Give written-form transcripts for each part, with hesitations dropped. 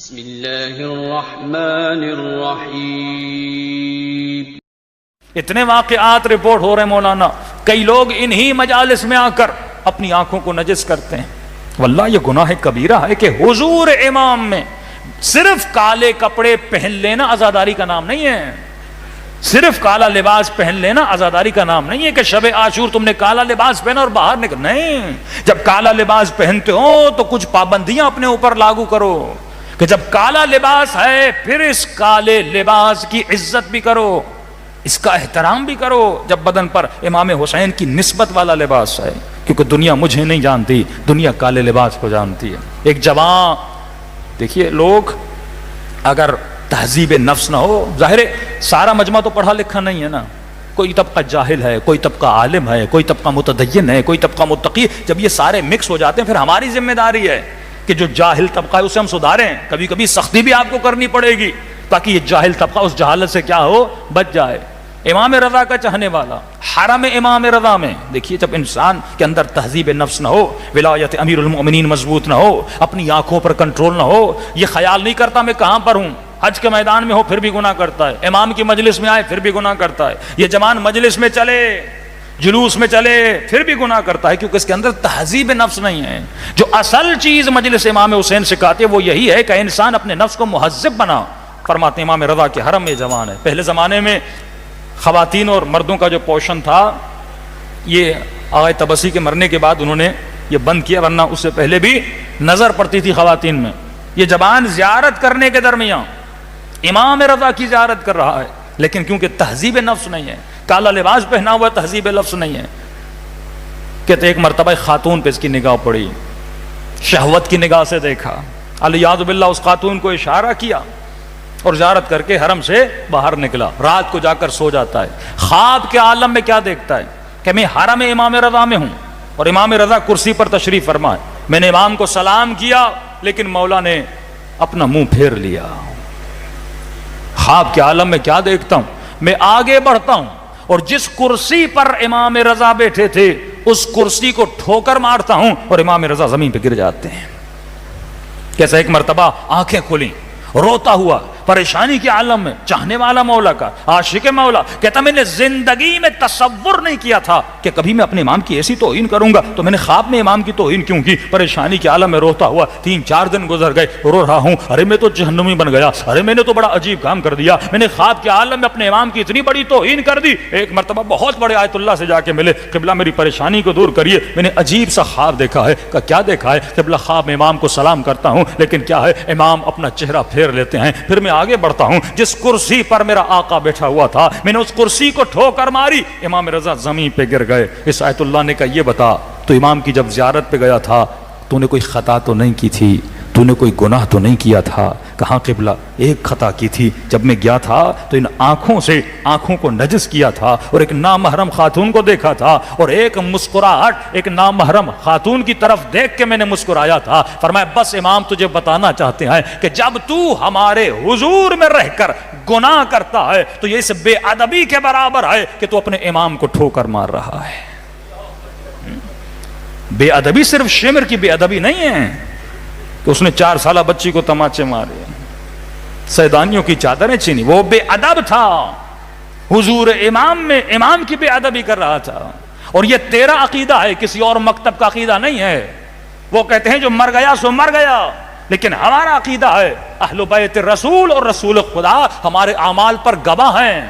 بسم اللہ الرحمن الرحیم۔ اتنے واقعات رپورٹ ہو رہے ہیں مولانا، کئی لوگ انہی مجالس میں آ کر اپنی آنکھوں کو نجس کرتے ہیں۔ واللہ یہ گناہ کبیرہ ہے کہ حضور امام میں صرف کالے کپڑے پہن لینا عزاداری کا نام نہیں ہے، صرف کالا لباس پہن لینا عزاداری کا نام نہیں ہے کہ شب عاشور تم نے کالا لباس پہنا اور باہر نکل، نہیں، جب کالا لباس پہنتے ہو تو کچھ پابندیاں اپنے اوپر لاگو کرو کہ جب کالا لباس ہے پھر اس کالے لباس کی عزت بھی کرو، اس کا احترام بھی کرو۔ جب بدن پر امام حسین کی نسبت والا لباس ہے، کیونکہ دنیا مجھے نہیں جانتی، دنیا کالے لباس کو جانتی ہے۔ ایک جوان، دیکھیے لوگ اگر تہذیب نفس نہ ہو، ظاہر ہے سارا مجمع تو پڑھا لکھا نہیں ہے نا، کوئی طبقہ جاہل ہے، کوئی طبقہ عالم ہے، کوئی طبقہ متدین ہے، کوئی طبقہ متقی، جب یہ سارے مکس ہو جاتے ہیں پھر ہماری ذمہ داری ہے کہ جو جاہل طبقہ ہے اسے ہم سدھاریں، کبھی کبھی سختی بھی آپ کو کرنی پڑے گی تاکہ یہ جاہل طبقہ اس جہالت سے کیا ہو، بچ جائے۔ امام رضا کا چاہنے والا حرم امام رضا میں، دیکھیے جب انسان کے اندر تہذیب نفس نہ ہو، ولایت امیر المؤمنین مضبوط نہ ہو، اپنی آنکھوں پر کنٹرول نہ ہو، یہ خیال نہیں کرتا میں کہاں پر ہوں، حج کے میدان میں ہو پھر بھی گناہ کرتا ہے، امام کی مجلس میں آئے پھر بھی گناہ کرتا ہے، یہ جوان مجلس میں چلے، جلوس میں چلے پھر بھی گناہ کرتا ہے، کیونکہ اس کے اندر تہذیب نفس نہیں ہے۔ جو اصل چیز مجلس امام حسین سکھاتے ہے وہ یہی ہے کہ انسان اپنے نفس کو مہذب بنا۔ فرماتے ہیں امام رضا کے حرم میں جوان ہے۔ پہلے زمانے میں خواتین اور مردوں کا جو پوشن تھا یہ آغا طبسی کے مرنے کے بعد انہوں نے یہ بند کیا، ورنہ اس سے پہلے بھی نظر پڑتی تھی خواتین میں۔ یہ جوان زیارت کرنے کے درمیان امام رضا کی زیارت کر رہا ہے، لیکن کیونکہ تہذیب نفس نہیں ہے، کالا لباس پہنا ہوا تہذیب لفظ نہیں ہے۔ کہتے ایک مرتبہ خاتون پہ اس کی نگاہ پڑی، شہوت کی نگاہ سے دیکھا، الیاذ باللہ اس خاتون کو اشارہ کیا اور زیارت کر کے حرم سے باہر نکلا۔ رات کو جا کر سو جاتا ہے، خواب کے عالم میں کیا دیکھتا ہے کہ میں حرم امام رضا میں ہوں اور امام رضا کرسی پر تشریف فرما ہے، میں نے امام کو سلام کیا لیکن مولا نے اپنا منہ پھیر لیا۔ خواب کے عالم میں کیا دیکھتا ہوں، میں آگے بڑھتا ہوں اور جس کرسی پر امام رضا بیٹھے تھے اس کرسی کو ٹھوکر مارتا ہوں اور امام رضا زمین پہ گر جاتے ہیں۔ کیسا ایک مرتبہ آنکھیں کھولیں، روتا ہوا پریشانی کے عالم میں، چاہنے والا مولا کا، عاشق مولا، کہتا میں نے زندگی میں تصور نہیں کیا تھا کہ کبھی میں اپنے امام کی ایسی توہین کروں گا، تو میں نے خواب میں امام کی توہین کیوں کی؟ پریشانی کے عالم میں روتا ہوا 3-4 دن گزر گئے، رو رہا ہوں، ارے میں تو جہنمی بن گیا، ارے میں نے تو بڑا عجیب کام کر دیا، میں نے خواب کے عالم میں اپنے امام کی اتنی بڑی توہین کر دی۔ ایک مرتبہ بہت بڑے آیت اللہ سے جا کے ملے، قبلہ میری پریشانی کو دور کریے، میں نے عجیب سا خواب دیکھا ہے۔ کہ کیا دیکھا ہے؟ قبلہ خواب میں امام کو سلام کرتا ہوں لیکن کیا ہے، امام اپنا چہرہ پھیر لیتے ہیں، پھر میں آگے بڑھتا ہوں، جس کرسی پر میرا آقا بیٹھا ہوا تھا میں نے اس کرسی کو ٹھوکر ماری، امام رضا زمین پہ گر گئے۔ اس آیت اللہ نے کہا یہ بتا تو امام کی جب زیارت پہ گیا تھا تو نے کوئی خطا تو نہیں کی تھی، تو نے کوئی گناہ تو نہیں کیا تھا؟ کہاں قبلہ، ایک خطا کی تھی، جب میں گیا تھا تو ان آنکھوں سے آنکھوں کو نجس کیا تھا اور ایک نامحرم خاتون کو دیکھا تھا اور ایک مسکراہٹ ایک نامحرم خاتون کی طرف دیکھ کے میں نے مسکرایا تھا۔ فرمایا بس امام تجھے بتانا چاہتے ہیں کہ جب تو ہمارے حضور میں رہ کر گناہ کرتا ہے تو یہ اس بے ادبی کے برابر ہے کہ تو اپنے امام کو ٹھوکر مار رہا ہے۔ بے ادبی صرف شمر کی بے ادبی نہیں ہے کہ اس نے 4 سالہ بچی کو تماچے مارے، سیدانیوں کی چادریں چھینی، وہ بے ادب تھا، حضور امام میں امام کی بے ادبی کر رہا تھا۔ اور یہ تیرا عقیدہ ہے، کسی اور مکتب کا عقیدہ نہیں ہے۔ وہ کہتے ہیں جو مر گیا سو مر گیا، لیکن ہمارا عقیدہ ہے اہل بیت رسول اور رسول خدا ہمارے اعمال پر گواہ ہیں،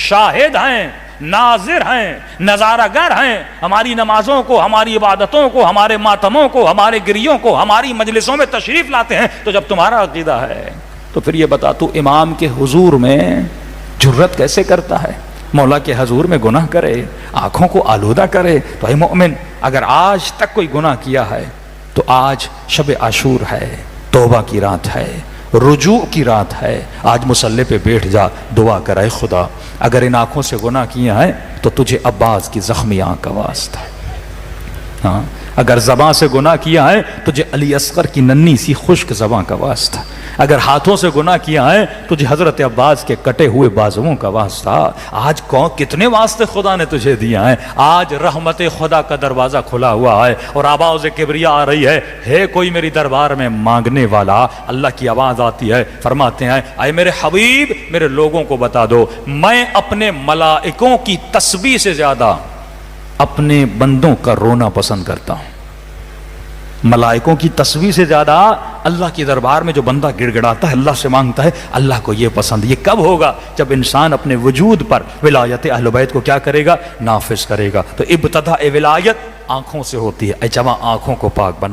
شاہد ہیں، ناظر ہیں، نظارہ گر ہیں، ہماری نمازوں کو، ہماری عبادتوں کو، ہمارے ماتموں کو، ہمارے گریوں کو، ہماری مجلسوں میں تشریف لاتے ہیں۔ تو جب تمہارا عقیدہ ہے تو پھر یہ بتا تو امام کے حضور میں جرت کیسے کرتا ہے؟ مولا کے حضور میں گناہ کرے، آنکھوں کو آلودہ کرے؟ تو اے مومن، اگر آج تک کوئی گناہ کیا ہے تو آج شب عاشور ہے، توبہ کی رات ہے، رجوع کی رات ہے، آج مصلی پہ بیٹھ جا، دعا کرے خدا اگر ان آنکھوں سے گناہ کیا ہے تو تجھے عباس کی زخمی آنکھ کا واسطہ ہے، ہاں اگر زباں سے گناہ کیا ہے تجھے علی اصغر کی ننھی سی خشک زباں کا واسطہ، اگر ہاتھوں سے گناہ کیا ہے تجھے حضرت عباس کے کٹے ہوئے بازوؤں کا واسطہ۔ آج کتنے واسطے خدا نے تجھے دیا ہے، آج رحمت خدا کا دروازہ کھلا ہوا ہے اور آواز کبریا آ رہی ہے کوئی میری دربار میں مانگنے والا؟ اللہ کی آواز آتی ہے، فرماتے ہیں اے میرے حبیب میرے لوگوں کو بتا دو میں اپنے ملائکوں کی تسبیح سے زیادہ اپنے بندوں کا رونا پسند کرتا ہوں۔ ملائکوں کی تسبیح سے زیادہ اللہ کی دربار میں جو بندہ گڑ گڑاتا ہے، اللہ سے مانگتا ہے، اللہ کو یہ پسند۔ یہ کب ہوگا؟ جب انسان اپنے وجود پر ولایت اہل بیت کو کیا کرے گا؟ نافذ کرے گا۔ تو ابتدا ولایت آنکھوں سے ہوتی ہے، اے جماعت آنکھوں کو پاک بنا۔